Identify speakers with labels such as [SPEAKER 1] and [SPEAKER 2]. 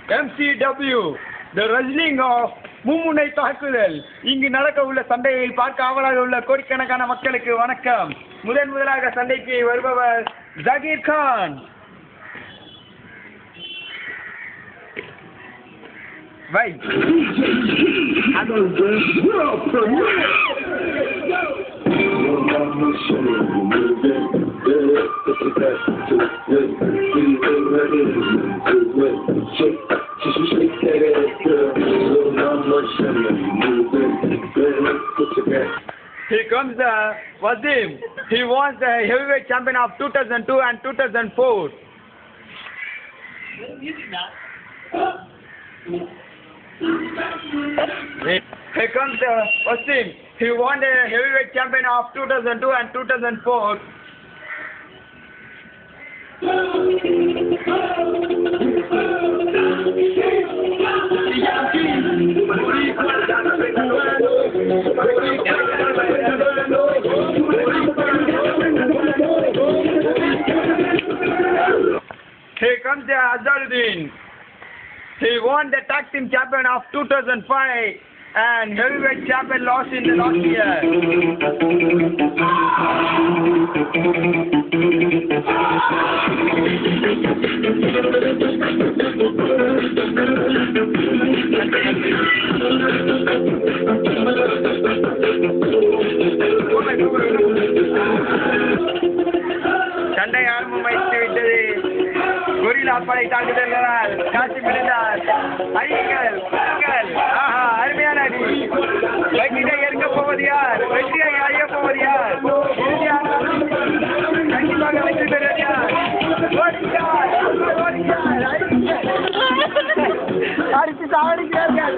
[SPEAKER 1] MCW, the wrestling of மும்முனை தாக்குதல். இங்கு நடக்க உள்ள சண்டையை பார்க்க ஆவலாக உள்ள கோடிக்கணக்கான மக்களுக்கு வணக்கம். முதலாக சண்டைக்கு வருபவர் ஜகீர் கான். வை Here comes the Wasim. He was the heavyweight champion of 2002 and 2004. Here comes the Wasim. He won the heavyweight champion of 2002 and 2004. Here comes the Azharuddin. He won the tag team champion of 2005 and heavyweight champion lost in the last year. சண்டை ஆரம்பமாயிட்டு விட்டது. Gorilla படை தாக்குதல்களால் காட்சி விழுந்தார். ஐயங்கள் ஆஹா அருமையான அடி. வெற்றியை எடுக்க போவது யார்? வெற்றியை அடைய போவது யார்? கண்டிப்பாக வெற்றி பெறுவது யார்? அடித்து சாவடிக்கிறார்கள்.